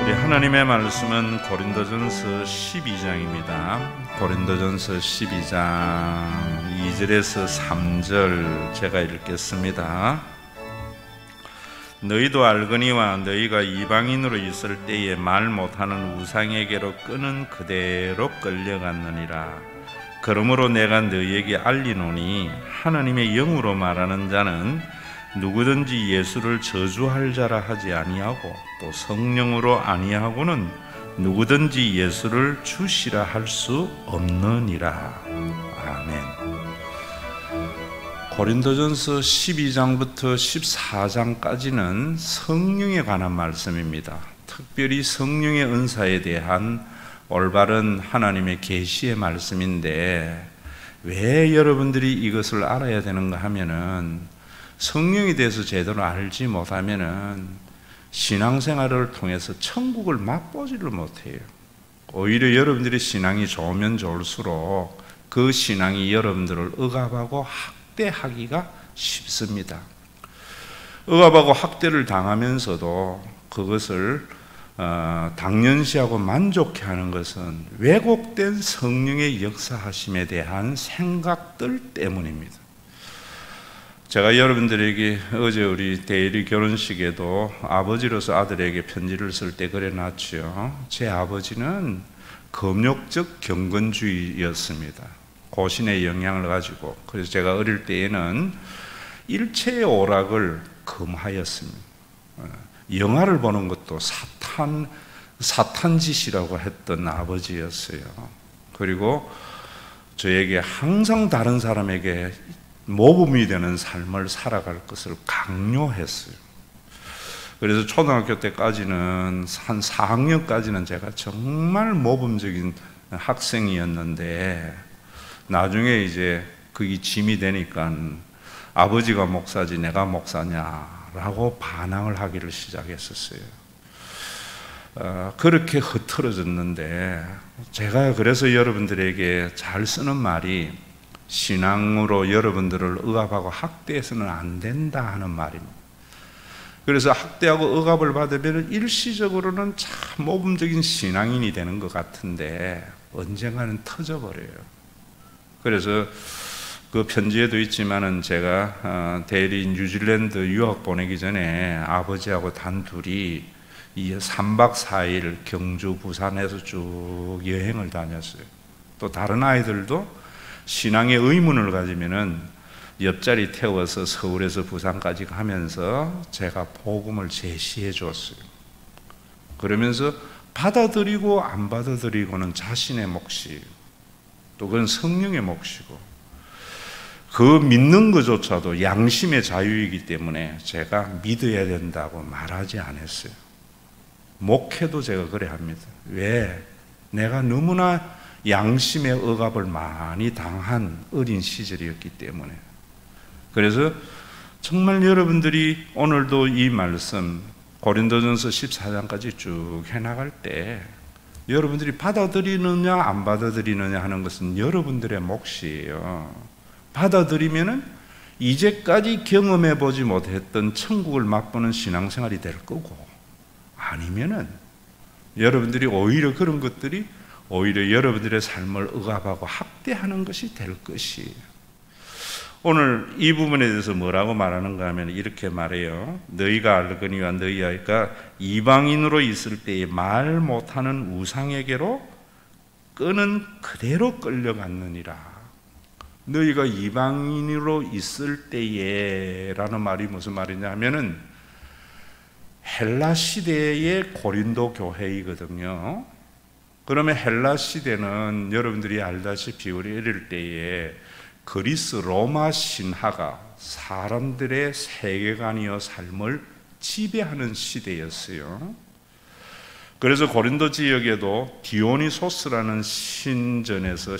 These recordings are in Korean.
우리 하나님의 말씀은 고린도전서 12장입니다. 고린도전서 12장 2절에서 3절 제가 읽겠습니다. 너희도 알거니와 너희가 이방인으로 있을 때에 말 못하는 우상에게로 끄는 그대로 끌려갔느니라. 그러므로 내가 너희에게 알리노니 하나님의 영으로 말하는 자는 누구든지 예수를 저주할 자라 하지 아니하고 또 성령으로 아니하고는 누구든지 예수를 주시라 할 수 없느니라. 아멘. 고린도전서 12장부터 14장까지는 성령에 관한 말씀입니다. 특별히 성령의 은사에 대한 올바른 하나님의 계시의 말씀인데, 왜 여러분들이 이것을 알아야 되는가 하면은 성령에 대해서 제대로 알지 못하면은 신앙생활을 통해서 천국을 맛보지를 못해요. 오히려 여러분들의 신앙이 좋으면 좋을수록 그 신앙이 여러분들을 억압하고 학대하기가 쉽습니다. 억압하고 학대를 당하면서도 그것을 당연시하고 만족해하는 것은 왜곡된 성령의 역사하심에 대한 생각들 때문입니다. 제가 여러분들에게 어제 우리 대리 결혼식에도 아버지로서 아들에게 편지를 쓸 때 그래 놨죠. 제 아버지는 금욕적 경건주의였습니다. 고신의 영향을 가지고. 그래서 제가 어릴 때에는 일체의 오락을 금하였습니다. 영화를 보는 것도 사탄짓이라고 했던 아버지였어요. 그리고 저에게 항상 다른 사람에게 모범이 되는 삶을 살아갈 것을 강요했어요. 그래서 초등학교 때까지는 한 4학년까지는 제가 정말 모범적인 학생이었는데, 나중에 이제 그게 짐이 되니까 아버지가 목사지 내가 목사냐라고 반항을 하기를 시작했었어요. 그렇게 흐트러졌는데, 제가 그래서 여러분들에게 잘 쓰는 말이 신앙으로 여러분들을 억압하고 학대해서는 안 된다 하는 말입니다. 그래서 학대하고 억압을 받으면 일시적으로는 참 모범적인 신앙인이 되는 것 같은데 언젠가는 터져버려요. 그래서 그 편지에도 있지만은 제가 대리 뉴질랜드 유학 보내기 전에 아버지하고 단둘이 이 3박 4일 경주 부산에서 쭉 여행을 다녔어요. 또 다른 아이들도 신앙의 의문을 가지면은 옆자리 태워서 서울에서 부산까지 가면서 제가 복음을 제시해 줬어요. 그러면서 받아들이고 안 받아들이고는 자신의 몫이에요. 또 그건 성령의 몫이고, 그 믿는 것조차도 양심의 자유이기 때문에 제가 믿어야 된다고 말하지 않았어요. 목회도 제가 그래 합니다. 왜? 내가 너무나 양심의 억압을 많이 당한 어린 시절이었기 때문에. 그래서 정말 여러분들이 오늘도 이 말씀 고린도전서 14장까지 쭉 해나갈 때 여러분들이 받아들이느냐 안 받아들이느냐 하는 것은 여러분들의 몫이에요. 받아들이면은 이제까지 경험해 보지 못했던 천국을 맛보는 신앙생활이 될 거고, 아니면은 여러분들이 오히려 그런 것들이 오히려 여러분들의 삶을 억압하고 학대하는 것이 될 것이에요. 오늘 이 부분에 대해서 뭐라고 말하는가 하면 이렇게 말해요. 너희가 알거니와 너희가 이방인으로 있을 때에 말 못하는 우상에게로 끄는 그대로 끌려갔느니라. 너희가 이방인으로 있을 때에 라는 말이 무슨 말이냐 하면은 헬라 시대의 고린도 교회이거든요. 그러면 헬라 시대는 여러분들이 알다시피 우리 어릴 때에 그리스 로마 신화가 사람들의 세계관이요 삶을 지배하는 시대였어요. 그래서 고린도 지역에도 디오니소스라는 신전에서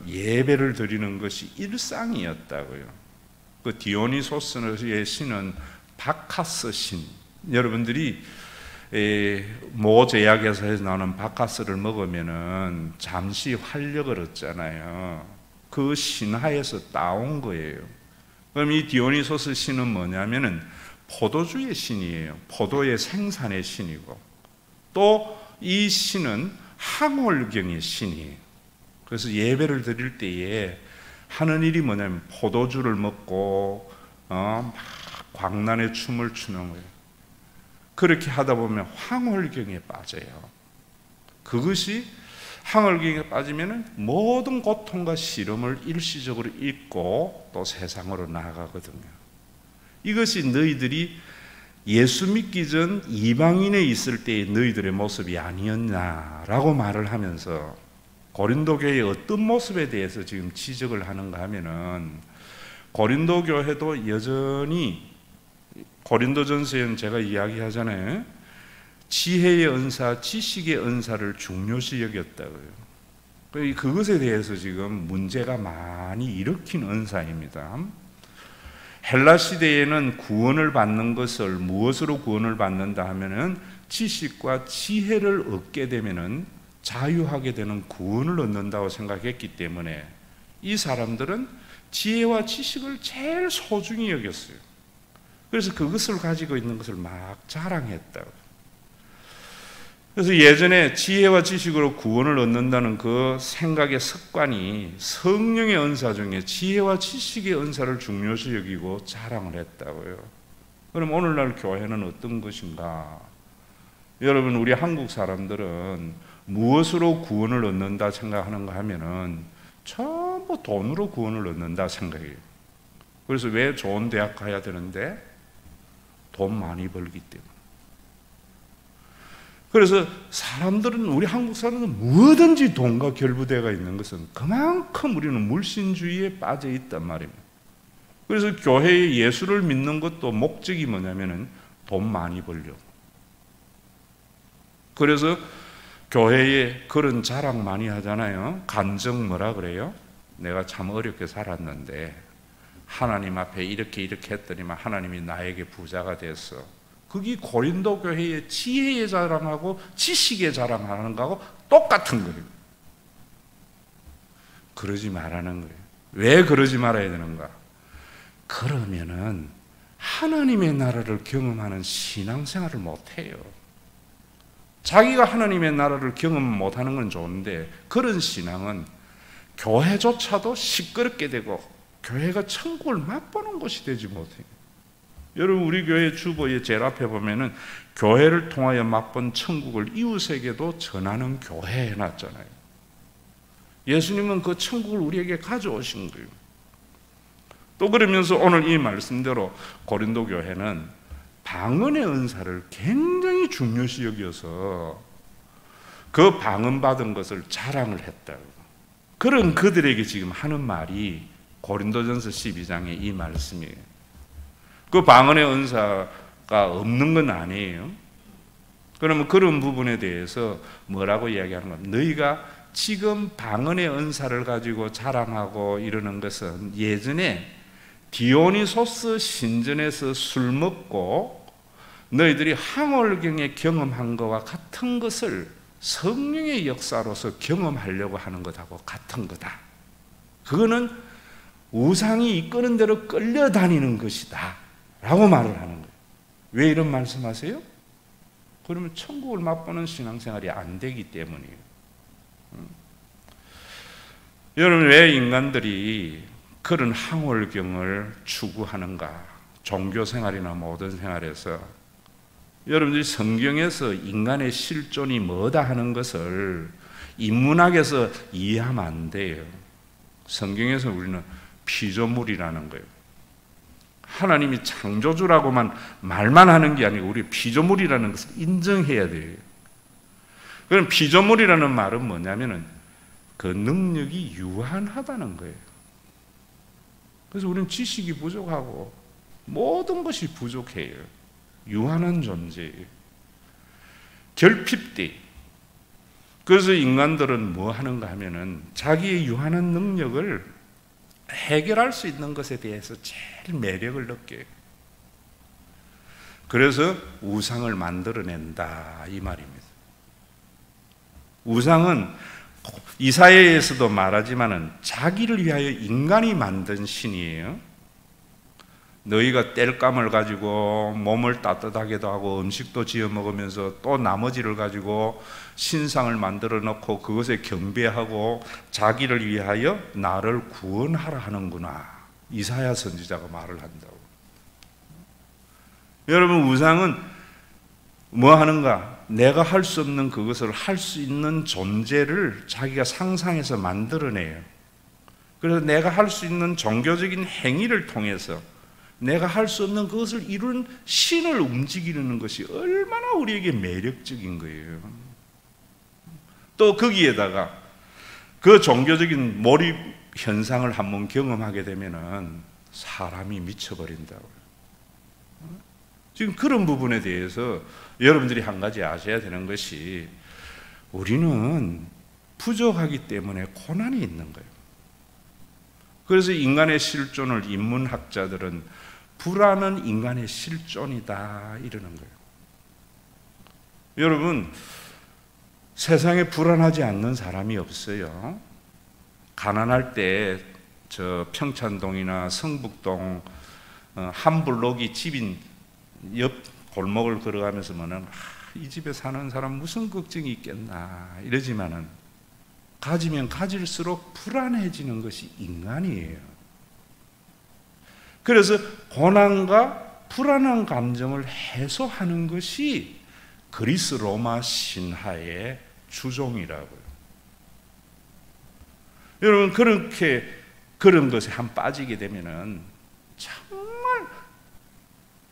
예배를 드리는 것이 일상이었다고요. 그 디오니소스의 신은 바카스 신. 여러분들이 모제약에서 나오는 바카스를 먹으면은 잠시 활력을 얻잖아요. 그 신화에서 따온 거예요. 그럼 이 디오니소스 신은 뭐냐면은 포도주의 신이에요. 포도의 생산의 신이고, 또 이 신은 항월경의 신이에요. 그래서 예배를 드릴 때에 하는 일이 뭐냐면 포도주를 먹고 막 광란의 춤을 추는 거예요. 그렇게 하다 보면 황홀경에 빠져요. 그것이 황홀경에 빠지면 모든 고통과 시름을 일시적으로 잊고 또 세상으로 나아가거든요. 이것이 너희들이 예수 믿기 전 이방인에 있을 때의 너희들의 모습이 아니었냐라고 말을 하면서 고린도 교회의 어떤 모습에 대해서 지금 지적을 하는가 하면은, 고린도 교회도 여전히 고린도전서에는 제가 이야기하잖아요. 지혜의 은사, 지식의 은사를 중요시 여겼다고요. 그것에 대해서 지금 문제가 많이 일으킨 은사입니다. 헬라 시대에는 구원을 받는 것을 무엇으로 구원을 받는다 하면은 지식과 지혜를 얻게 되면은 자유하게 되는 구원을 얻는다고 생각했기 때문에 이 사람들은 지혜와 지식을 제일 소중히 여겼어요. 그래서 그것을 가지고 있는 것을 막 자랑했다고. 그래서 예전에 지혜와 지식으로 구원을 얻는다는 그 생각의 습관이 성령의 은사 중에 지혜와 지식의 은사를 중요시 여기고 자랑을 했다고요. 그럼 오늘날 교회는 어떤 것인가? 여러분, 우리 한국 사람들은 무엇으로 구원을 얻는다 생각하는가 하면은 전부 돈으로 구원을 얻는다 생각해요. 그래서 왜 좋은 대학 가야 되는데? 돈 많이 벌기 때문에. 그래서 사람들은, 우리 한국 사람들은 뭐든지 돈과 결부되어 있는 것은 그만큼 우리는 물신주의에 빠져 있단 말입니다. 그래서 교회에 예수를 믿는 것도 목적이 뭐냐면은 돈 많이 벌려고. 그래서 교회에 그런 자랑 많이 하잖아요. 간증 뭐라 그래요? 내가 참 어렵게 살았는데 하나님 앞에 이렇게 했더니만 하나님이 나에게 부자가 됐어. 그게 고린도 교회의 지혜의 자랑하고 지식의 자랑하는 거하고 똑같은 거예요. 그러지 말라는 거예요. 왜 그러지 말아야 되는가? 그러면은 하나님의 나라를 경험하는 신앙생활을 못해요. 자기가 하나님의 나라를 경험 못하는 건 좋은데 그런 신앙은 교회조차도 시끄럽게 되고 교회가 천국을 맛보는 곳이 되지 못해요. 여러분, 우리 교회 주보에 제일 앞에 보면은 교회를 통하여 맛본 천국을 이웃에게도 전하는 교회 해놨잖아요. 예수님은 그 천국을 우리에게 가져오신 거예요. 또 그러면서 오늘 이 말씀대로 고린도 교회는 방언의 은사를 굉장히 중요시 여겨서 그 방언받은 것을 자랑을 했다고. 그런 그들에게 지금 하는 말이 고린도전서 12장의 이 말씀이에요. 그 방언의 은사가 없는 건 아니에요. 그러면 그런 부분에 대해서 뭐라고 이야기하는 겁니까? 너희가 지금 방언의 은사를 가지고 자랑하고 이러는 것은 예전에 디오니소스 신전에서 술 먹고 너희들이 항월경에 경험한 것과 같은 것을 성령의 역사로서 경험하려고 하는 것하고 같은 거다. 그거는 우상이 이끄는 대로 끌려다니는 것이다 라고 말을 하는 거예요. 왜 이런 말씀하세요? 그러면 천국을 맛보는 신앙생활이 안 되기 때문이에요. 여러분, 왜 인간들이 그런 항월경을 추구하는가? 종교생활이나 모든 생활에서 여러분들이 성경에서 인간의 실존이 뭐다 하는 것을 인문학에서 이해하면 안 돼요. 성경에서 우리는 피조물이라는 거예요. 하나님이 창조주라고만 말만 하는 게 아니고 우리 피조물이라는 것을 인정해야 돼요. 그럼 피조물이라는 말은 뭐냐면은 그 능력이 유한하다는 거예요. 그래서 우리는 지식이 부족하고 모든 것이 부족해요. 유한한 존재예요. 결핍돼. 그래서 인간들은 뭐 하는가 하면은 자기의 유한한 능력을 해결할 수 있는 것에 대해서 제일 매력을 느껴요. 그래서 우상을 만들어낸다 이 말입니다. 우상은 이사야에서도 말하지만은 자기를 위하여 인간이 만든 신이에요. 너희가 땔감을 가지고 몸을 따뜻하게도 하고 음식도 지어 먹으면서 또 나머지를 가지고 신상을 만들어 놓고 그것에 경배하고 자기를 위하여 나를 구원하라 하는구나. 이사야 선지자가 말을 한다고. 여러분, 우상은 뭐 하는가? 내가 할 수 없는 그것을 할 수 있는 존재를 자기가 상상해서 만들어내요. 그래서 내가 할 수 있는 종교적인 행위를 통해서 내가 할 수 없는 그것을 이룬 신을 움직이는 것이 얼마나 우리에게 매력적인 거예요. 또 거기에다가 그 종교적인 몰입 현상을 한번 경험하게 되면은 사람이 미쳐버린다고요. 지금 그런 부분에 대해서 여러분들이 한 가지 아셔야 되는 것이, 우리는 부족하기 때문에 고난이 있는 거예요. 그래서 인간의 실존을 인문학자들은 불안은 인간의 실존이다 이러는 거예요. 여러분, 세상에 불안하지 않는 사람이 없어요. 가난할 때 저 평창동이나 성북동 한 블록이 집인 옆 골목을 걸어가면서 이 집에 사는 사람 무슨 걱정이 있겠나 이러지만은 가지면 가질수록 불안해지는 것이 인간이에요. 그래서 고난과 불안한 감정을 해소하는 것이 그리스 로마 신화의 주종이라고요. 여러분, 그런 것에 한 빠지게 되면은 정말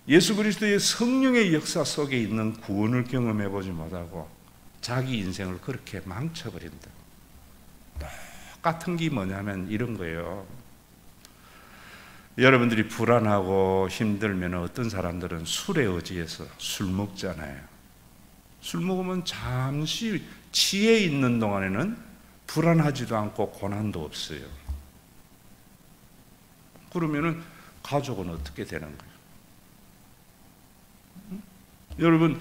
예수 그리스도의 성령의 역사 속에 있는 구원을 경험해 보지 못하고 자기 인생을 그렇게 망쳐버린다. 똑같은 게 뭐냐면 이런 거예요. 여러분들이 불안하고 힘들면 어떤 사람들은 술에 의지해서 술 먹잖아요. 술 먹으면 잠시 취해 있는 동안에는 불안하지도 않고 고난도 없어요. 그러면은 가족은 어떻게 되는 거예요? 여러분,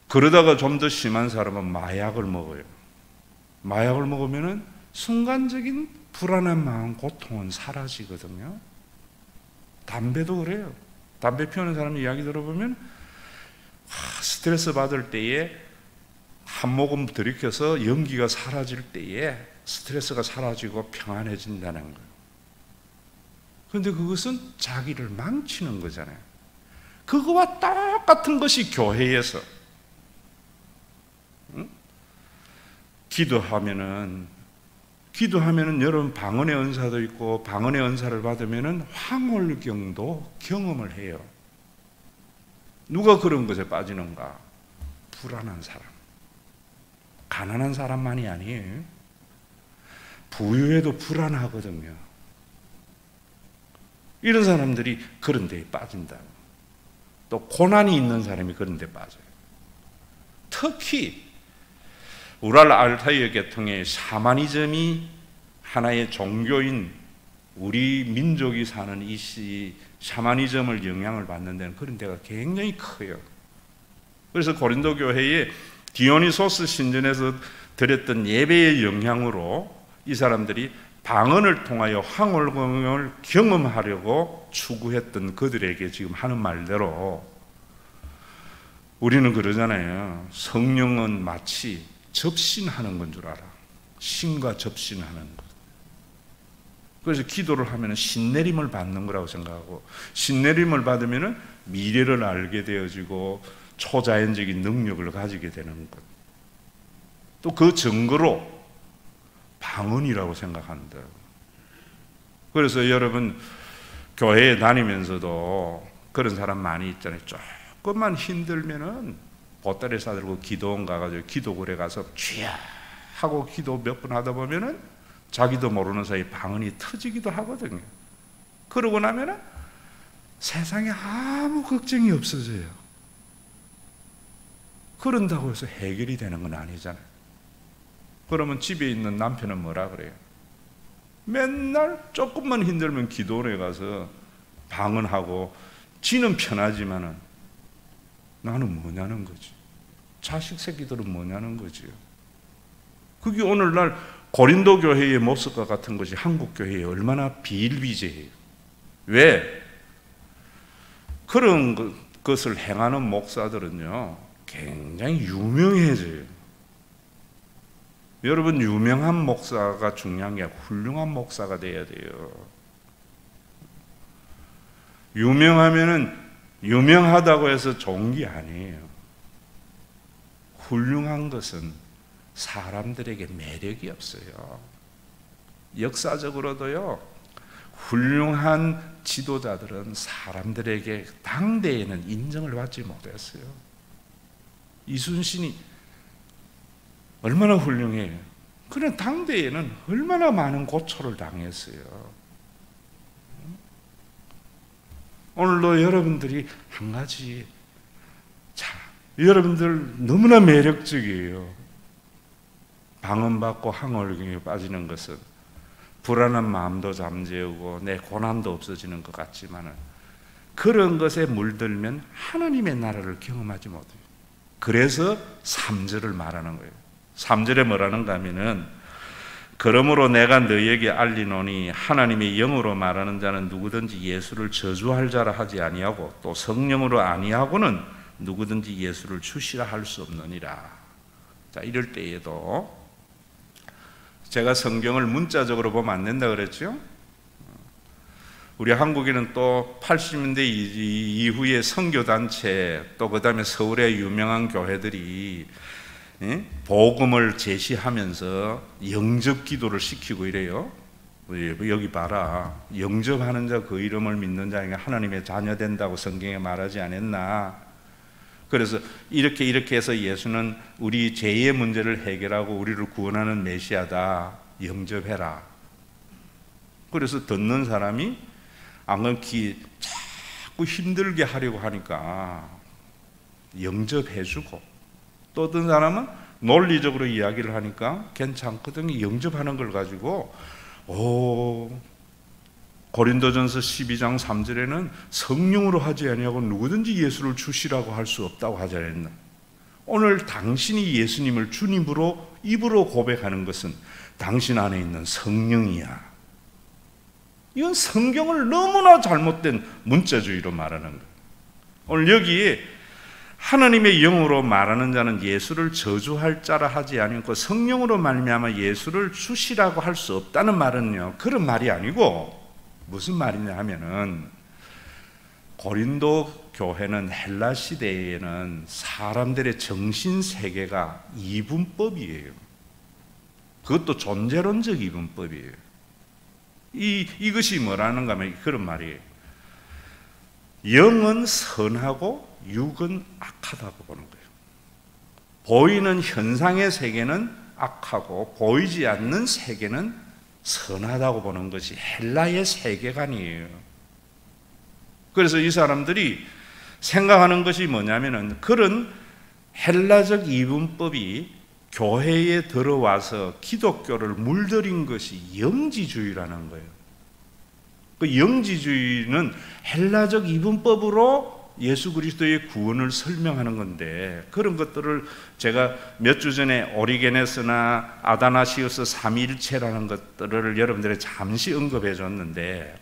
그러다가 좀 더 심한 사람은 마약을 먹어요. 마약을 먹으면은 순간적인 불안한 마음, 고통은 사라지거든요. 담배도 그래요. 담배 피우는 사람 이야기 들어보면 스트레스 받을 때에 한 모금 들이켜서 연기가 사라질 때에 스트레스가 사라지고 평안해진다는 거예요. 그런데 그것은 자기를 망치는 거잖아요. 그거와 똑같은 것이 교회에서 기도하면은 여러분 방언의 은사도 있고 방언의 은사를 받으면은 황홀경도 경험을 해요. 누가 그런 것에 빠지는가? 불안한 사람. 가난한 사람만이 아니에요. 부유해도 불안하거든요. 이런 사람들이 그런 데에 빠진다. 또 고난이 있는 사람이 그런 데 빠져요. 특히 우랄 알타이어 계통의 샤머니즘이 하나의 종교인 우리 민족이 사는 이 샤머니즘을 영향을 받는 데는 그런 데가 굉장히 커요. 그래서 고린도 교회에 디오니소스 신전에서 드렸던 예배의 영향으로 이 사람들이 방언을 통하여 황홀경을 경험하려고 추구했던 그들에게 지금 하는 말대로 우리는 그러잖아요. 성령은 마치 접신하는 건 줄 알아. 신과 접신하는 것. 그래서 기도를 하면 신내림을 받는 거라고 생각하고, 신내림을 받으면 미래를 알게 되어지고 초자연적인 능력을 가지게 되는 것. 또 그 증거로 방언이라고 생각한다. 그래서 여러분 교회에 다니면서도 그런 사람 많이 있잖아요. 조금만 힘들면은 보따리 싸들고 기도원 가가지고 기도굴에 가서 쥐야 하고 기도 몇 번 하다 보면은 자기도 모르는 사이 방언이 터지기도 하거든요. 그러고 나면은 세상에 아무 걱정이 없어져요. 그런다고 해서 해결이 되는 건 아니잖아요. 그러면 집에 있는 남편은 뭐라 그래요? 맨날 조금만 힘들면 기도원에 가서 방언하고 지는 편하지만은 나는 뭐냐는 거지. 자식 새끼들은 뭐냐는 거지요. 그게 오늘날 고린도 교회의 모습과 같은 것이 한국 교회에 얼마나 비일비재해요. 왜? 그런 것을 행하는 목사들은요 굉장히 유명해져요. 여러분, 유명한 목사가 중요한 게 아니라 훌륭한 목사가 돼야 돼요. 유명하면은 유명하다고 해서 좋은 게 아니에요. 훌륭한 것은 사람들에게 매력이 없어요. 역사적으로도요, 훌륭한 지도자들은 사람들에게 당대에는 인정을 받지 못했어요. 이순신이 얼마나 훌륭해요. 그런 당대에는 얼마나 많은 고초를 당했어요. 오늘도 여러분들이 한 가지, 여러분들 너무나 매력적이에요. 방언받고 항월경에 빠지는 것은 불안한 마음도 잠재우고 내 고난도 없어지는 것 같지만은 그런 것에 물들면 하나님의 나라를 경험하지 못해요. 그래서 3절을 말하는 거예요. 3절에 뭐라는가 하면은, 그러므로 내가 너희에게 알리노니 하나님의 영으로 말하는 자는 누구든지 예수를 저주할 자라 하지 아니하고 또 성령으로 아니하고는 누구든지 예수를 주시라 할 수 없느니라. 자, 이럴 때에도 제가 성경을 문자적으로 보면 안 된다 그랬죠? 우리 한국에는 또 80년대 이후에 선교단체, 또 그 다음에 서울의 유명한 교회들이 복음을 제시하면서 영접 기도를 시키고 이래요. 여기 봐라, 영접하는 자 그 이름을 믿는 자에게 하나님의 자녀 된다고 성경에 말하지 않았나? 그래서 이렇게 해서 예수는 우리 죄의 문제를 해결하고 우리를 구원하는 메시아다, 영접해라. 그래서 듣는 사람이 안 그러면 자꾸 힘들게 하려고 하니까 영접해주고, 또 어떤 사람은 논리적으로 이야기를 하니까 괜찮거든요. 영접하는 걸 가지고 고린도전서 12장 3절에는 성령으로 하지 아니하고 누구든지 예수를 주시라고 할 수 없다고 하지 않았나? 오늘 당신이 예수님을 주님으로 입으로 고백하는 것은 당신 안에 있는 성령이야. 이건 성경을 너무나 잘못된 문자주의로 말하는 거예요. 오늘 여기에 하나님의 영으로 말하는 자는 예수를 저주할 자라 하지 아니고 성령으로 말미암아 예수를 주시라고 할 수 없다는 말은요, 그런 말이 아니고 무슨 말이냐 하면은, 고린도 교회는 헬라 시대에는 사람들의 정신 세계가 이분법이에요. 그것도 존재론적 이분법이에요. 이것이 뭐라는가 하면 그런 말이에요. 영은 선하고 육은 악하다고 보는 거예요. 보이는 현상의 세계는 악하고 보이지 않는 세계는 선하다고 보는 것이 헬라의 세계관이에요. 그래서 이 사람들이 생각하는 것이 뭐냐면은, 그런 헬라적 이분법이 교회에 들어와서 기독교를 물들인 것이 영지주의라는 거예요. 그 영지주의는 헬라적 이분법으로 예수 그리스도의 구원을 설명하는 건데, 그런 것들을 제가 몇 주 전에 오리게네스나 아다나시우스 삼위일체라는 것들을 여러분들이 잠시 언급해 줬는데,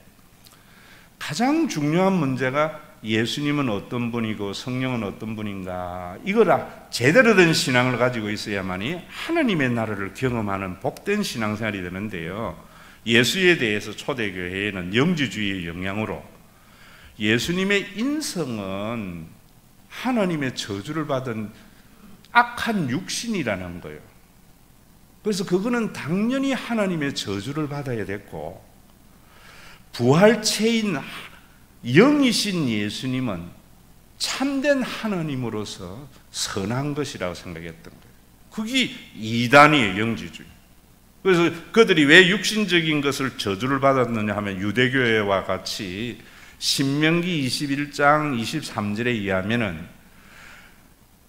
가장 중요한 문제가 예수님은 어떤 분이고 성령은 어떤 분인가, 이걸 제대로 된 신앙을 가지고 있어야만이 하나님의 나라를 경험하는 복된 신앙생활이 되는데요, 예수에 대해서 초대교회에는 영지주의의 영향으로 예수님의 인성은 하나님의 저주를 받은 악한 육신이라는 거예요. 그래서 그거는 당연히 하나님의 저주를 받아야 됐고, 부활체인 영이신 예수님은 참된 하나님으로서 선한 것이라고 생각했던 거예요. 그게 이단이에요, 영지주의. 그래서 그들이 왜 육신적인 것을 저주를 받았느냐 하면, 유대교회와 같이 신명기 21장 23절에 의하면은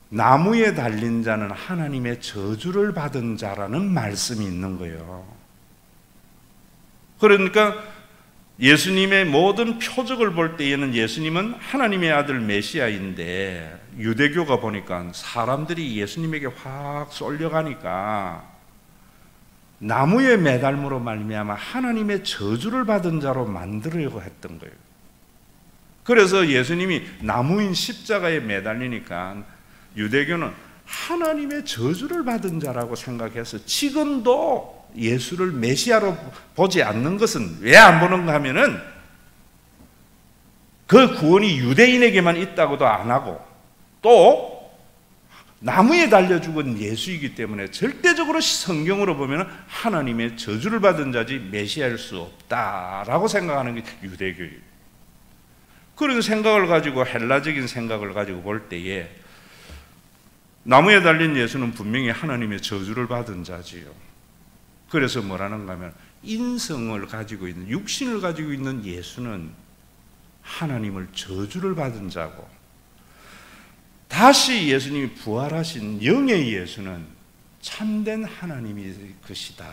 나무에 달린 자는 하나님의 저주를 받은 자라는 말씀이 있는 거예요. 그러니까 예수님의 모든 표적을 볼 때에는 예수님은 하나님의 아들 메시아인데, 유대교가 보니까 사람들이 예수님에게 확 쏠려가니까 나무에 매달므로 말미암아 하나님의 저주를 받은 자로 만들려고 했던 거예요. 그래서 예수님이 나무인 십자가에 매달리니까 유대교는 하나님의 저주를 받은 자라고 생각해서 지금도 예수를 메시아로 보지 않는 것은 왜 안 보는가 하면은 그 구원이 유대인에게만 있다고도 안 하고 또 나무에 달려 죽은 예수이기 때문에 절대적으로 성경으로 보면 하나님의 저주를 받은 자지 메시아일 수 없다라고 생각하는 게 유대교예요. 그런 생각을 가지고 헬라적인 생각을 가지고 볼 때에 나무에 달린 예수는 분명히 하나님의 저주를 받은 자지요. 그래서 뭐라는가 하면 인성을 가지고 있는, 육신을 가지고 있는 예수는 하나님을 저주를 받은 자고, 다시 예수님이 부활하신 영의 예수는 참된 하나님이 것이다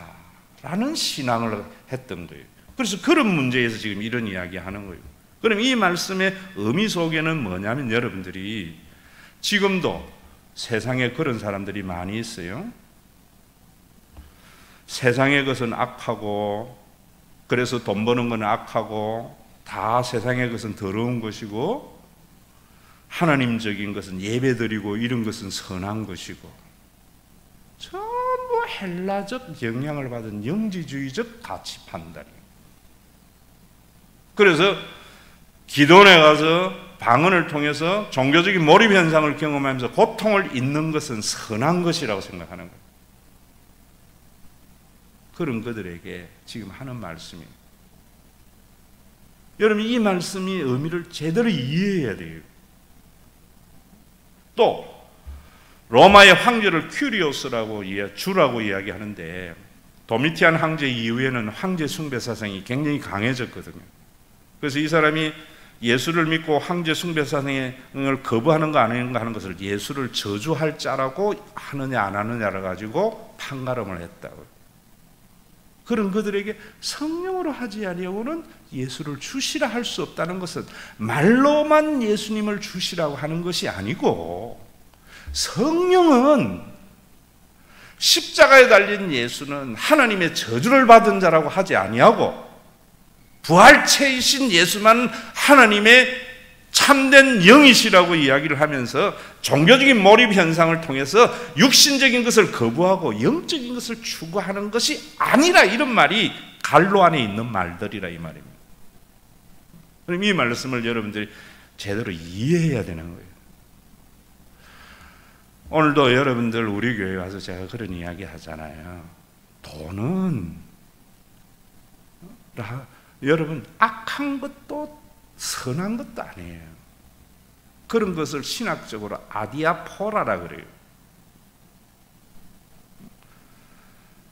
라는 신앙을 했던 거예요. 그래서 그런 문제에서 지금 이런 이야기 하는 거예요. 그럼 이 말씀의 의미 속에는 뭐냐면 여러분들이 지금도 세상에 그런 사람들이 많이 있어요. 세상의 것은 악하고, 그래서 돈 버는 건 악하고, 다 세상의 것은 더러운 것이고, 하나님적인 것은 예배드리고 이런 것은 선한 것이고, 전부 헬라적 영향을 받은 영지주의적 가치 판단이에요. 그래서 기도원에 가서 방언을 통해서 종교적인 몰입 현상을 경험하면서 고통을 잊는 것은 선한 것이라고 생각하는 거예요. 그런 그들에게 지금 하는 말씀이에요. 여러분, 이 말씀이 의미를 제대로 이해해야 돼요. 또 로마의 황제를 큐리오스라고 주라고 이야기하는데, 도미티안 황제 이후에는 황제 숭배 사상이 굉장히 강해졌거든요. 그래서 이 사람이 예수를 믿고 황제 숭배 사상을 거부하는 거 아닌가 하는 것을 예수를 저주할 자라고 하느냐 안 하느냐를 가지고 판가름을 했다고요. 그런 그들에게 성령으로 하지 아니하고는 예수를 주시라 할 수 없다는 것은 말로만 예수님을 주시라고 하는 것이 아니고, 성령은 십자가에 달린 예수는 하나님의 저주를 받은 자라고 하지 아니하고, 부활체이신 예수만 하나님의 참된 영이시라고 이야기를 하면서 종교적인 몰입 현상을 통해서 육신적인 것을 거부하고 영적인 것을 추구하는 것이 아니라, 이런 말이 갈로 안에 있는 말들이라 이 말입니다. 그럼 이 말씀을 여러분들이 제대로 이해해야 되는 거예요. 오늘도 여러분들 우리 교회 와서 제가 그런 이야기 하잖아요. 돈은 여러분 악한 것도 선한 것도 아니에요. 그런 것을 신학적으로 아디아포라라 그래요.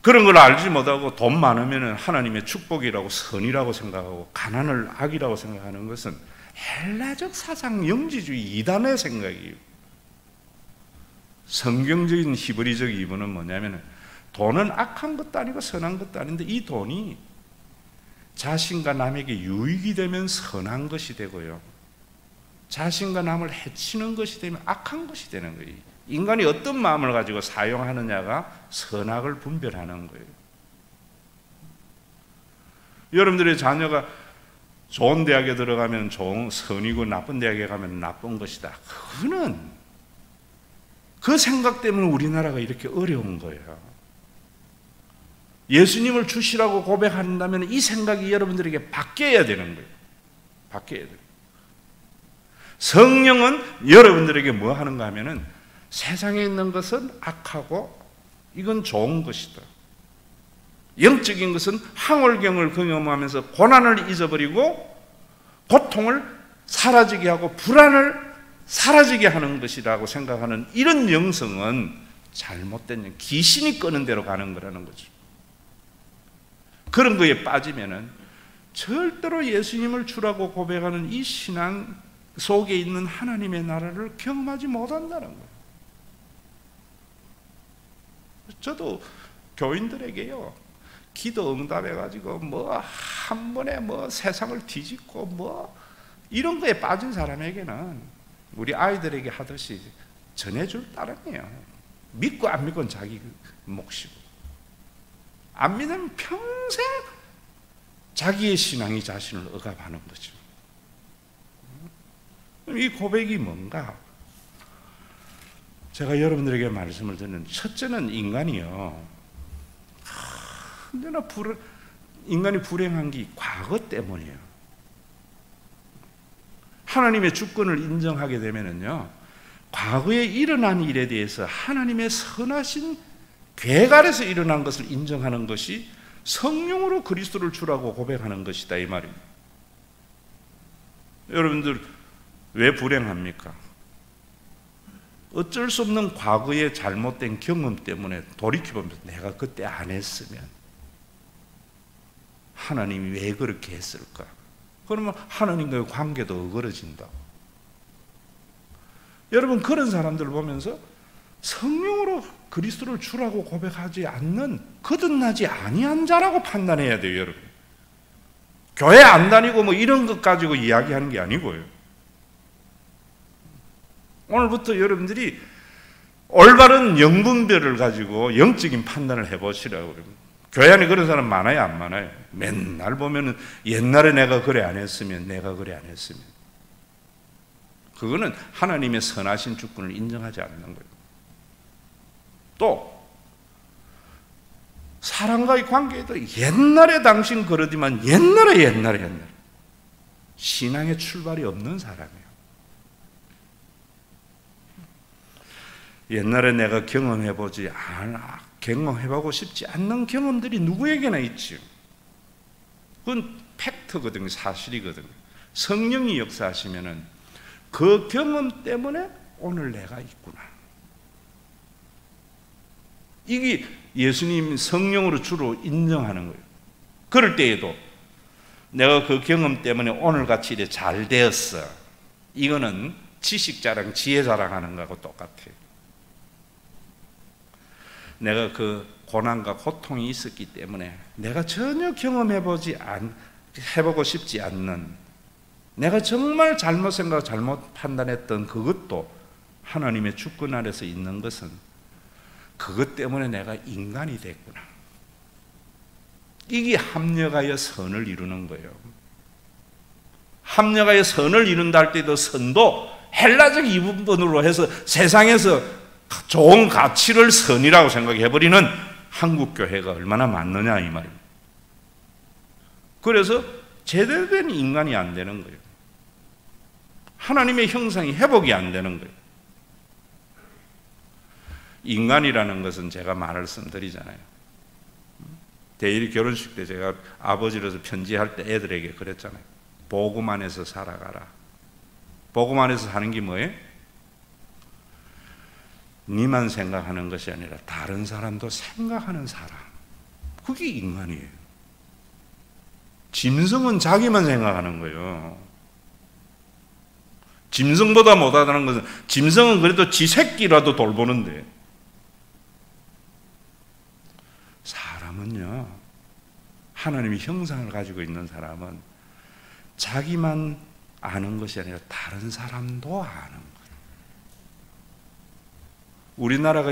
그런 걸 알지 못하고 돈 많으면 하나님의 축복이라고 선이라고 생각하고 가난을 악이라고 생각하는 것은 헬라적 사상 영지주의 이단의 생각이에요. 성경적인 히브리적 이분은 뭐냐면 돈은 악한 것도 아니고 선한 것도 아닌데, 이 돈이 자신과 남에게 유익이 되면 선한 것이 되고요, 자신과 남을 해치는 것이 되면 악한 것이 되는 거예요. 인간이 어떤 마음을 가지고 사용하느냐가 선악을 분별하는 거예요. 여러분들의 자녀가 좋은 대학에 들어가면 좋은 선이고 나쁜 대학에 가면 나쁜 것이다, 그거는 그 생각 때문에 우리나라가 이렇게 어려운 거예요. 예수님을 주시라고 고백한다면 이 생각이 여러분들에게 바뀌어야 되는 거예요. 바뀌어야 돼요. 성령은 여러분들에게 뭐 하는가 하면은 세상에 있는 것은 악하고 이건 좋은 것이다, 영적인 것은 황홀경을 경험하면서 고난을 잊어버리고 고통을 사라지게 하고 불안을 사라지게 하는 것이라고 생각하는 이런 영성은 잘못된 귀신이 끄는 대로 가는 거라는 거죠. 그런 거에 빠지면은 절대로 예수님을 주라고 고백하는 이 신앙 속에 있는 하나님의 나라를 경험하지 못한다는 거예요. 저도 교인들에게요, 기도 응답해가지고 뭐 한 번에 뭐 세상을 뒤집고 뭐 이런 거에 빠진 사람에게는 우리 아이들에게 하듯이 전해줄 따름이에요. 믿고 안 믿고는 자기 몫이고, 안 믿으면 평생 자기의 신앙이 자신을 억압하는 거죠. 이 고백이 뭔가? 제가 여러분들에게 말씀을 드리는 첫째는 인간이요. 언제나 인간이 불행한 게 과거 때문이에요. 하나님의 주권을 인정하게 되면은요, 과거에 일어난 일에 대해서 하나님의 선하신 계획 아래서 일어난 것을 인정하는 것이 성령으로 그리스도를 주라고 고백하는 것이다, 이 말입니다. 여러분들 왜 불행합니까? 어쩔 수 없는 과거의 잘못된 경험 때문에 돌이켜보면서 내가 그때 안 했으면 하나님이 왜 그렇게 했을까? 그러면 하나님과의 관계도 어그러진다고. 여러분, 그런 사람들을 보면서 성령으로 그리스도를 주라고 고백하지 않는 거듭나지 아니한 자라고 판단해야 돼요, 여러분. 교회 안 다니고 뭐 이런 것 가지고 이야기하는 게 아니고요. 오늘부터 여러분들이 올바른 영분별을 가지고 영적인 판단을 해보시라고 그럽니다. 교회 안에 그런 사람 많아요, 안 많아요? 맨날 보면은 옛날에 내가 그래 안 했으면, 내가 그래 안 했으면. 그거는 하나님의 선하신 주권을 인정하지 않는 거예요. 또 사람과의 관계에도 옛날에 당신 그러지만 옛날에 신앙의 출발이 없는 사람이에요. 옛날에 내가 경험해보고 싶지 않는 경험들이 누구에게나 있죠. 그건 팩트거든요, 사실이거든요. 성령이 역사하시면은 그 경험 때문에 오늘 내가 있구나. 이게 예수님 성령으로 주로 인정하는 거예요. 그럴 때에도 내가 그 경험 때문에 오늘같이 이래 잘 되었어. 이거는 지식 자랑, 지혜 자랑하는 거하고 똑같아요. 내가 그 고난과 고통이 있었기 때문에 내가 전혀 해보고 싶지 않는, 내가 정말 잘못 생각하고 잘못 판단했던 그것도 하나님의 주권 아래서 있는 것은 그것 때문에 내가 인간이 됐구나. 이게 합력하여 선을 이루는 거예요. 합력하여 선을 이룬다 할 때도 선도 헬라적 이분으로 해서 세상에서 좋은 가치를 선이라고 생각해버리는 한국교회가 얼마나 많느냐 이 말입니다. 그래서 제대로 된 인간이 안 되는 거예요. 하나님의 형상이 회복이 안 되는 거예요. 인간이라는 것은 제가 말씀드리잖아요. 대일 결혼식 때 제가 아버지로서 편지할 때 애들에게 그랬잖아요. 복음 안에서 살아가라. 복음 안에서 사는 게 뭐예요? 니만 생각하는 것이 아니라 다른 사람도 생각하는 사람. 그게 인간이에요. 짐승은 자기만 생각하는 거예요. 짐승보다 못하다는 것은, 짐승은 그래도 지 새끼라도 돌보는데, 사람은요, 하나님의 형상을 가지고 있는 사람은 자기만 아는 것이 아니라 다른 사람도 아는 거예요. 우리나라가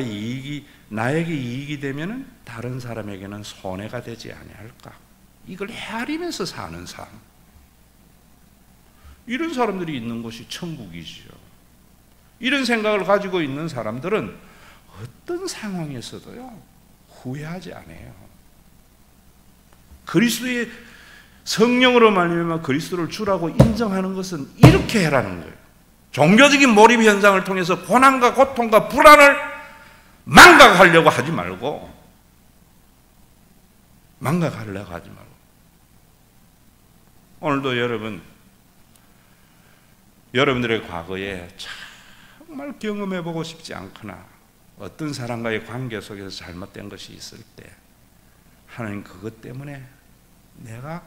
나에게 이익이 되면은 다른 사람에게는 손해가 되지 아니할까? 이걸 헤아리면서 사는 삶. 이런 사람들이 있는 곳이 천국이죠. 이런 생각을 가지고 있는 사람들은 어떤 상황에서도요, 후회하지 않아요. 그리스도의 성령으로 말미암아 그리스도를 주라고 인정하는 것은 이렇게 해라는 거예요. 종교적인 몰입 현상을 통해서 고난과 고통과 불안을 망각하려고 하지 말고, 오늘도 여러분들의 과거에 정말 경험해보고 싶지 않거나 어떤 사람과의 관계 속에서 잘못된 것이 있을 때 하나님 그것 때문에 내가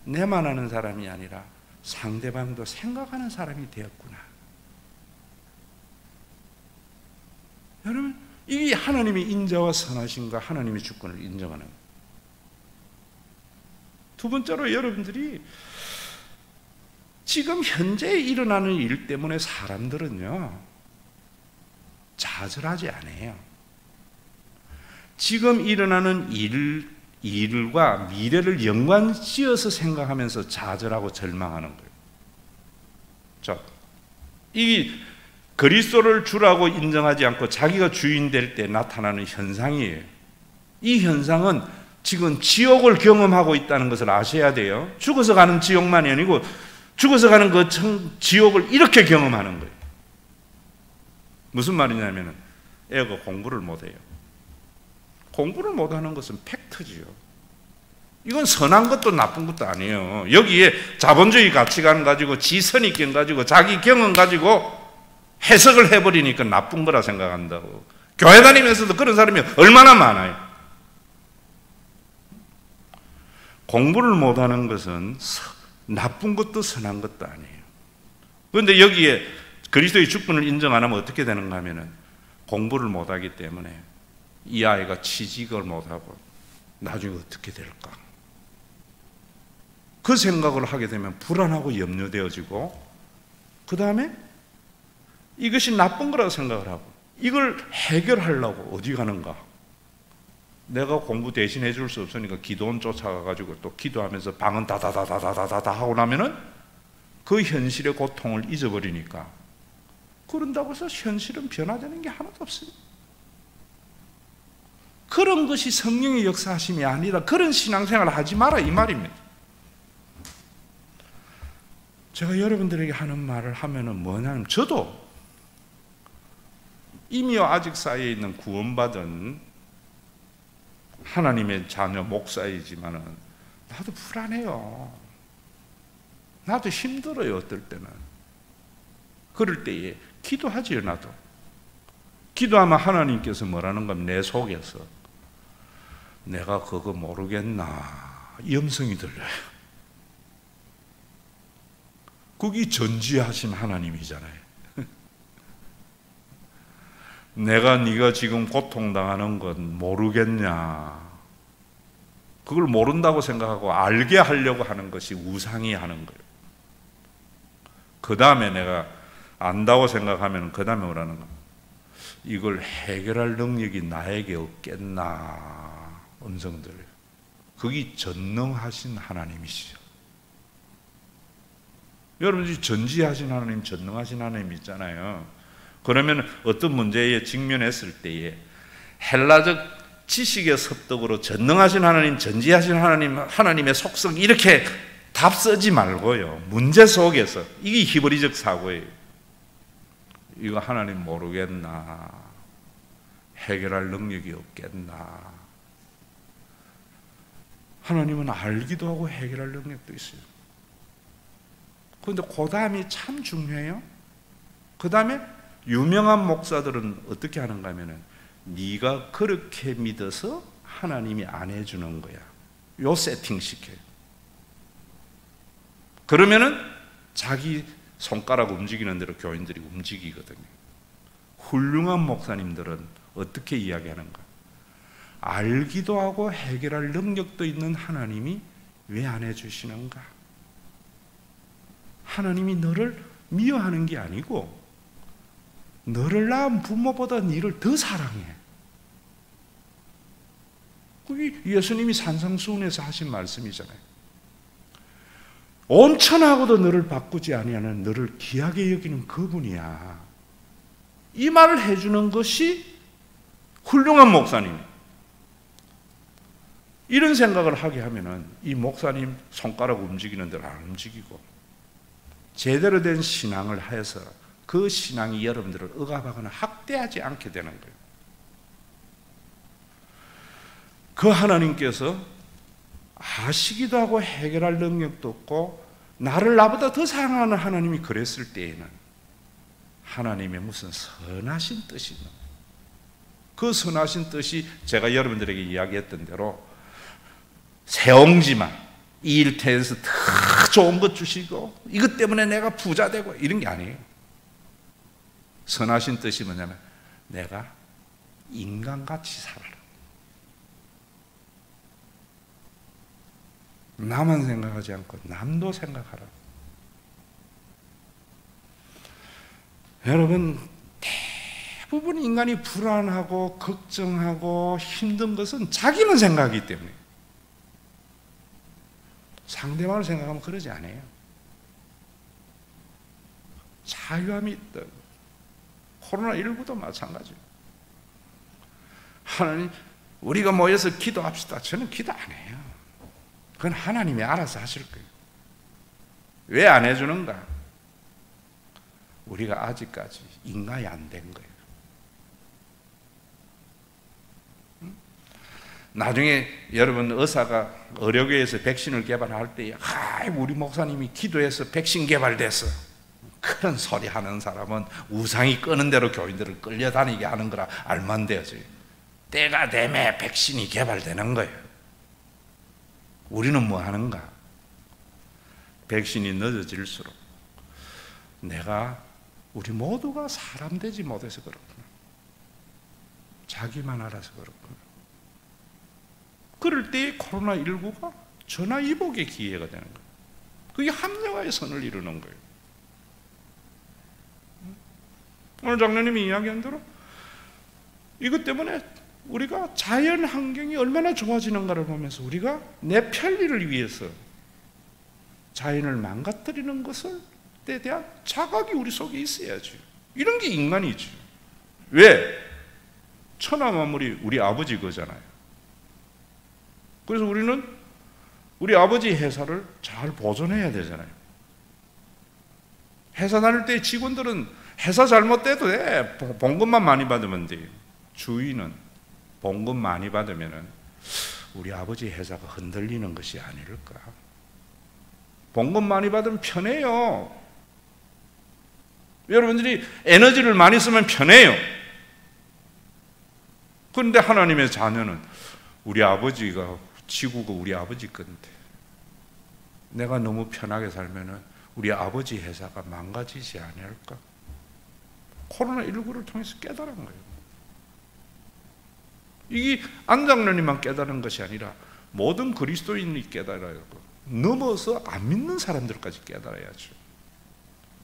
내만 아는 사람이 아니라 상대방도 생각하는 사람이 되었구나. 여러분, 이게 하나님의 인자와 선하심과 하나님의 주권을 인정하는 거예요. 두 번째로 여러분들이 지금 현재 일어나는 일 때문에 사람들은요, 좌절하지 않아요. 지금 일어나는 일과 미래를 연관지어서 생각하면서 좌절하고 절망하는 거예요. 이 그리스도를 주라고 인정하지 않고 자기가 주인 될 때 나타나는 현상이에요. 이 현상은 지금 지옥을 경험하고 있다는 것을 아셔야 돼요. 죽어서 가는 지옥만이 아니고 죽어서 가는 그 지옥을 이렇게 경험하는 거예요. 무슨 말이냐면 애가 공부를 못해요. 공부를 못하는 것은 팩트지요. 이건 선한 것도 나쁜 것도 아니에요. 여기에 자본주의 가치관 가지고 지선입견 가지고 자기 경험 가지고 해석을 해버리니까 나쁜 거라 생각한다고. 교회 다니면서도 그런 사람이 얼마나 많아요. 공부를 못하는 것은 나쁜 것도 선한 것도 아니에요. 그런데 여기에 그리스도의 직분을 인정 안 하면 어떻게 되는가 하면은 공부를 못하기 때문에 이 아이가 취직을 못하고 나중에 어떻게 될까? 그 생각을 하게 되면 불안하고 염려되어지고, 그 다음에 이것이 나쁜 거라고 생각을 하고, 이걸 해결하려고 어디 가는가? 내가 공부 대신 해줄 수 없으니까 기도원 쫓아가가지고 또 기도하면서 방은 다다다다다다다 하고 나면은 그 현실의 고통을 잊어버리니까, 그런다고 해서 현실은 변화되는 게 하나도 없습니다. 그런 것이 성령의 역사하심이 아니라 그런 신앙생활을 하지 마라 이 말입니다. 제가 여러분들에게 하는 말을 하면은 뭐냐면, 저도 이미와 아직 사이에 있는 구원받은 하나님의 자녀 목사이지만은 나도 불안해요. 나도 힘들어요. 어떨 때는. 그럴 때에 기도하지요. 나도 기도하면 하나님께서 뭐라는 건 내 속에서 내가 그거 모르겠나 이 음성이 들려요. 그게 전지하신 하나님이잖아요. 내가 네가 지금 고통당하는 건 모르겠냐. 그걸 모른다고 생각하고 알게 하려고 하는 것이 우상이 하는 거예요. 그 다음에 내가 안다고 생각하면 그 다음에 뭐라는 거야? 이걸 해결할 능력이 나에게 없겠나 음성들. 그게 전능하신 하나님이시죠. 여러분들이 전지하신 하나님, 전능하신 하나님 있잖아요. 그러면 어떤 문제에 직면했을 때에 헬라적 지식의 습득으로 전능하신 하나님, 전지하신 하나님, 하나님의 속성 이렇게 답 쓰지 말고요. 문제 속에서 이게 히브리적 사고예요. 이거 하나님 모르겠나? 해결할 능력이 없겠나? 하나님은 알기도 하고 해결할 능력도 있어요. 그런데 그 다음이 참 중요해요. 그 다음에 유명한 목사들은 어떻게 하는가 하면은 네가 그렇게 믿어서 하나님이 안 해주는 거야. 요 세팅 시켜요. 그러면은 자기 손가락 움직이는 대로 교인들이 움직이거든요. 훌륭한 목사님들은 어떻게 이야기하는가? 알기도 하고 해결할 능력도 있는 하나님이 왜 안 해주시는가? 하나님이 너를 미워하는 게 아니고 너를 낳은 부모보다 너를 더 사랑해. 그게 예수님이 산상수훈에서 하신 말씀이잖아요. 온 천하고도 너를 바꾸지 아니하는 너를 귀하게 여기는 그분이야. 이 말을 해주는 것이 훌륭한 목사님. 이런 생각을 하게 하면은 이 목사님 손가락 움직이는 대로 안 움직이고 제대로 된 신앙을 해서 그 신앙이 여러분들을 억압하거나 학대하지 않게 되는 거예요. 그 하나님께서 아시기도 하고 해결할 능력도 없고 나를 나보다 더 사랑하는 하나님이 그랬을 때에는 하나님의 무슨 선하신 뜻이 있는 거예요. 그 선하신 뜻이 제가 여러분들에게 이야기했던 대로 세옹지만 이 일터에서 더 좋은 것 주시고 이것 때문에 내가 부자 되고 이런 게 아니에요. 선하신 뜻이 뭐냐면 내가 인간같이 살아라. 나만 생각하지 않고 남도 생각하라. 여러분, 대부분 인간이 불안하고 걱정하고 힘든 것은 자기만 생각하기 때문에 상대방을 생각하면 그러지 않아요. 자유함이 있다. 코로나19도 마찬가지예요. 하나님, 우리가 모여서 기도합시다. 저는 기도 안 해요. 그건 하나님이 알아서 하실 거예요. 왜 안 해주는가? 우리가 아직까지 인간이 안 된 거예요. 나중에 여러분 의사가 의료계에서 백신을 개발할 때 우리 목사님이 기도해서 백신 개발됐어, 그런 소리 하는 사람은 우상이 끄는 대로 교인들을 끌려다니게 하는 거라 알면 되지. 때가 되면 백신이 개발되는 거예요. 우리는 뭐 하는가? 백신이 늦어질수록 우리 모두가 사람 되지 못해서 그렇구나, 자기만 알아서 그렇구나. 그럴 때 코로나19가 전화위복의 기회가 되는 거예요. 그게 합력의 선을 이루는 거예요. 오늘 장로님이 이야기한 대로 이것 때문에 우리가 자연 환경이 얼마나 좋아지는가를 보면서 우리가 내 편리를 위해서 자연을 망가뜨리는 것에 대한 자각이 우리 속에 있어야지. 이런 게 인간이지. 왜? 천하만물이 우리 아버지 거잖아요. 그래서 우리는 우리 아버지 회사를 잘 보존해야 되잖아요. 회사 다닐 때 직원들은 회사 잘못돼도 돼, 봉급만 많이 받으면 돼. 주인은 봉급 많이 받으면 우리 아버지 회사가 흔들리는 것이 아닐까. 봉급 많이 받으면 편해요. 여러분들이 에너지를 많이 쓰면 편해요. 그런데 하나님의 자녀는 우리 아버지가, 지구가 우리 아버지 건데 내가 너무 편하게 살면 우리 아버지 회사가 망가지지 않을까. 코로나19를 통해서 깨달은 거예요. 이게 안 장로님만 깨달은 것이 아니라 모든 그리스도인이 깨달아야 하고 넘어서 안 믿는 사람들까지 깨달아야죠.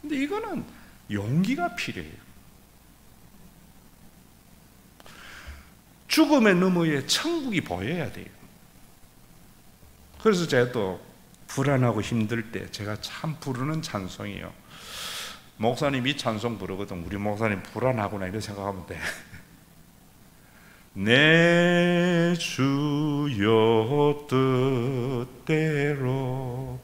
근데 이거는 용기가 필요해요. 죽음의 너머에 천국이 보여야 돼요. 그래서 제가 또 불안하고 힘들 때 제가 참 부르는 찬송이에요. 목사님이 찬송 부르거든. 우리 목사님 불안하구나 이런 생각하면 돼. 내 주여 뜻대로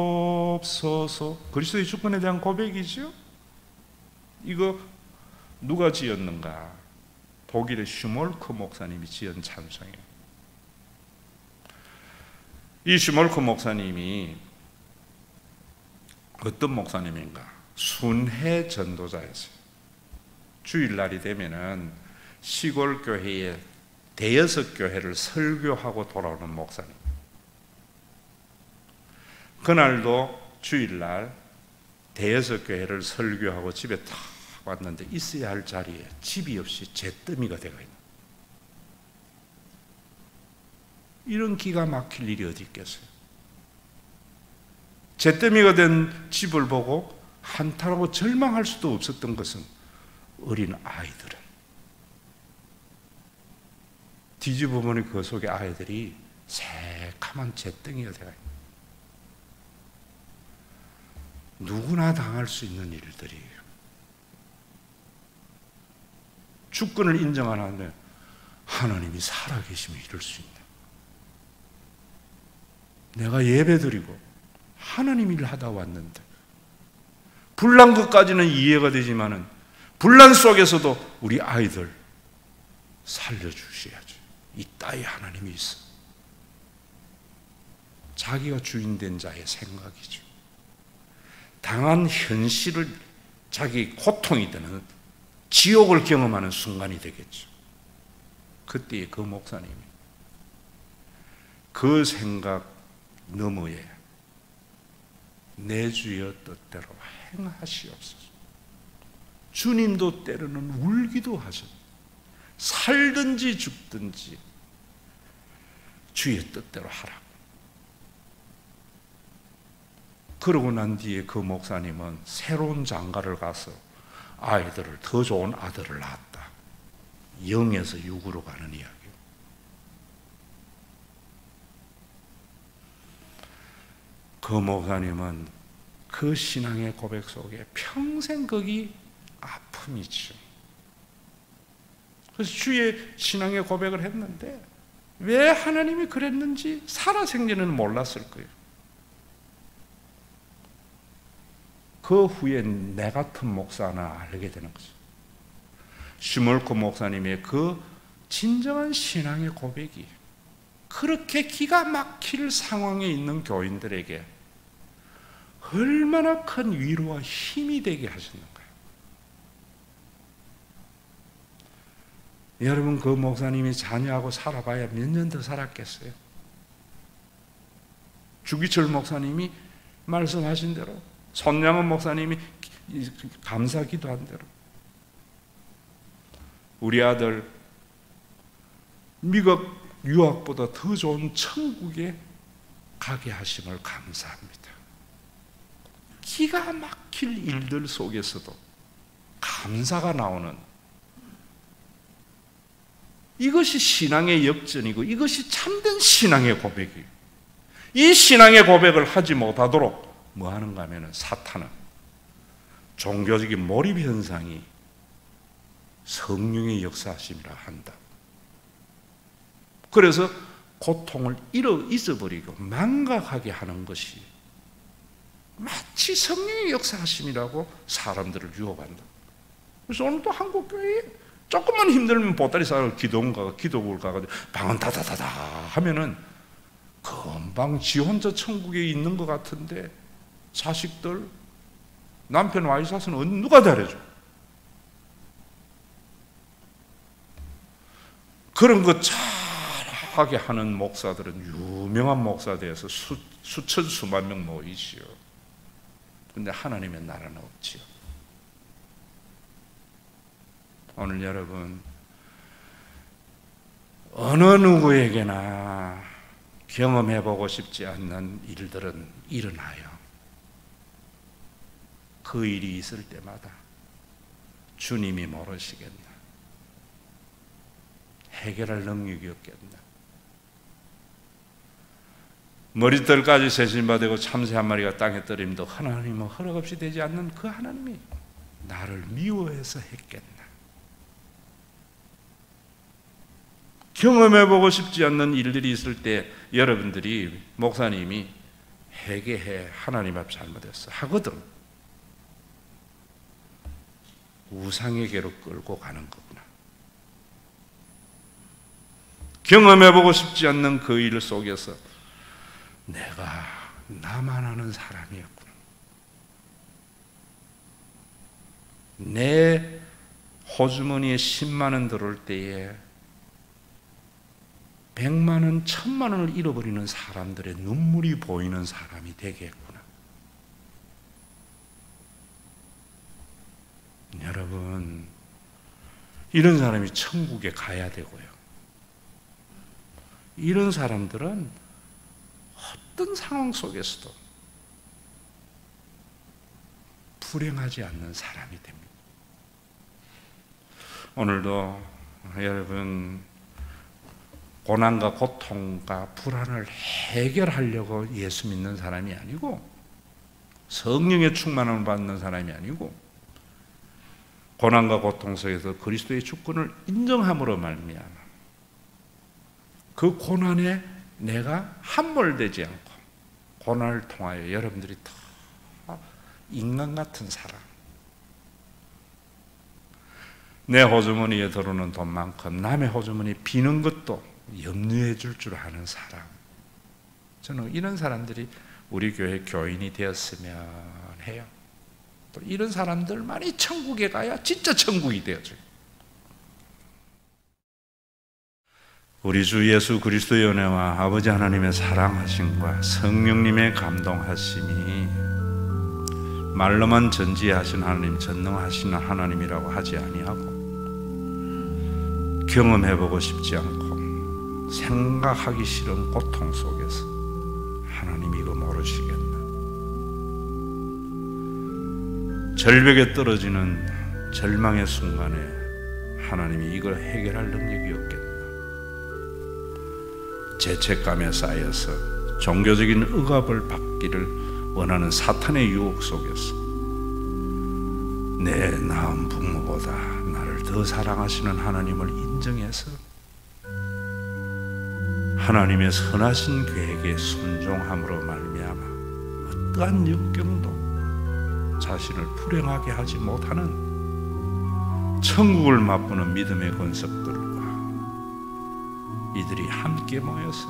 행하시옵소서. 그리스도의 주권에 대한 고백이죠. 이거 누가 지었는가? 독일의 슈몰크 목사님이 지은 찬송이에요. 이 슈몰크 목사님이 어떤 목사님인가? 순회 전도자였어요. 주일날이 되면은 시골 교회에 대여섯 교회를 설교하고 돌아오는 목사님. 그날도 주일날 대여섯 교회를 설교하고 집에 탁 왔는데 있어야 할 자리에 집이 없이 잿더미가 되어 있는, 이런 기가 막힐 일이 어디 있겠어요. 잿더미가 된 집을 보고 한탄하고 절망할 수도 없었던 것은 어린 아이들은, 뒤집어 보니 그 속에 아이들이 새카만 잿더미가 되어 있는, 누구나 당할 수 있는 일들이에요. 주권을 인정 안 하면 하나님이 살아계시면 이럴 수 있나? 내가 예배드리고 하나님 일을 하다 왔는데, 불난 것까지는 이해가 되지만은 불난 속에서도 우리 아이들 살려주셔야죠. 이 따위 하나님이 있어. 자기가 주인된 자의 생각이죠. 당한 현실을 자기 고통이 되는, 지옥을 경험하는 순간이 되겠죠. 그때 그 목사님이 그 생각 너머에 내 주여 뜻대로 행하시옵소서. 주님도 때로는 울기도 하셨. 살든지 죽든지 주의 뜻대로 하라고. 그러고 난 뒤에 그 목사님은 새로운 장가를 가서 아이들을, 더 좋은 아들을 낳았다. 영에서 육으로 가는 이야기예요. 그 그 목사님은 그 신앙의 고백 속에 평생 거기 아픔이죠. 그래서 주의 신앙의 고백을 했는데 왜 하나님이 그랬는지 살아생전에는 몰랐을 거예요. 그 후에 내 같은 목사 하나 알게 되는 거죠. 슈몰크 목사님의 그 진정한 신앙의 고백이 그렇게 기가 막힐 상황에 있는 교인들에게 얼마나 큰 위로와 힘이 되게 하셨는가요? 여러분, 그 목사님이 자녀하고 살아봐야 몇 년 더 살았겠어요? 주기철 목사님이 말씀하신 대로, 손양은 목사님이 감사 기도한 대로 우리 아들 미국 유학보다 더 좋은 천국에 가게 하심을 감사합니다. 기가 막힐 일들 속에서도 감사가 나오는, 이것이 신앙의 역전이고 이것이 참된 신앙의 고백이에요. 이 신앙의 고백을 하지 못하도록 뭐 하는가 하면 사탄은 종교적인 몰입 현상이 성령의 역사하심이라 한다. 그래서 고통을 잊어버리고 망각하게 하는 것이 마치 성령의 역사하심이라고 사람들을 유혹한다. 그래서 오늘도 한국 교회에 조금만 힘들면 보따리 싸고 기도국을 가가지고 방은 다다다다 하면은 금방 지 혼자 천국에 있는 것 같은데 자식들, 남편 와이사스는 누가 잘해줘? 그런 거 잘하게 하는 목사들은 유명한 목사들에서 수천 수만 명 모이지요. 근데 하나님의 나라는 없지요. 오늘 여러분, 어느 누구에게나 경험해보고 싶지 않는 일들은 일어나요. 그 일이 있을 때마다 주님이 모르시겠나? 해결할 능력이 없겠나? 머리털까지 세신받고 참새 한 마리가 땅에 떨어짐도 하나님은 허락 없이 되지 않는 그 하나님이 나를 미워해서 했겠나? 경험해보고 싶지 않는 일들이 있을 때 여러분들이 목사님이 회개해, 하나님 앞 잘못했어 하거든. 우상에게로 끌고 가는 거구나. 경험해보고 싶지 않는 그 일 속에서 내가 나만 아는 사람이었구나. 내 호주머니에 10만 원 들어올 때에 100만 원, 1000만 원을 잃어버리는 사람들의 눈물이 보이는 사람이 되겠구나. 여러분, 이런 사람이 천국에 가야 되고요. 이런 사람들은 어떤 상황 속에서도 불행하지 않는 사람이 됩니다. 오늘도 여러분, 고난과 고통과 불안을 해결하려고 예수 믿는 사람이 아니고, 성령의 충만함을 받는 사람이 아니고, 고난과 고통 속에서 그리스도의 주권을 인정함으로 말미암아 그 고난에 내가 함몰되지 않고 고난을 통하여 여러분들이 더 인간 같은 사람, 내 호주머니에 들어오는 돈만큼 남의 호주머니에 비는 것도 염려해 줄 아는 사람, 저는 이런 사람들이 우리 교회 교인이 되었으면 해요. 또 이런 사람들만이 천국에 가야 진짜 천국이 되어져요. 우리 주 예수 그리스도의 은혜와 아버지 하나님의 사랑하심과 성령님의 감동하심이 말로만 전지하신 하나님, 전능하신 하나님이라고 하지 아니하고 경험해보고 싶지 않고 생각하기 싫은 고통 속에서 하나님 이거 모르시겠나? 절벽에 떨어지는 절망의 순간에 하나님이 이걸 해결할 능력이 없겠나? 죄책감에 쌓여서 종교적인 억압을 받기를 원하는 사탄의 유혹 속에서 내 낳은 부모보다 나를 더 사랑하시는 하나님을 인정해서 하나님의 선하신 계획에 순종함으로 말미암아 어떠한 역경도 자신을 불행하게 하지 못하는 천국을 맛보는 믿음의 권속들과 이들이 함께 모여서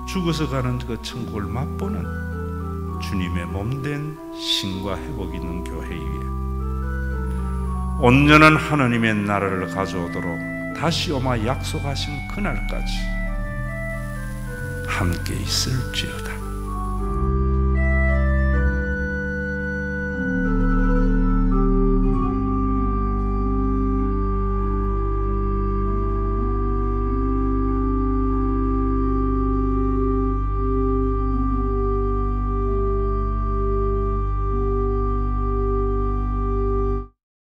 죽어서 가는 그 천국을 맛보는 주님의 몸된 신과 회복이 있는 교회 위에 온전한 하나님의 나라를 가져오도록 다시 오마 약속하신 그날까지 함께 있을지어다.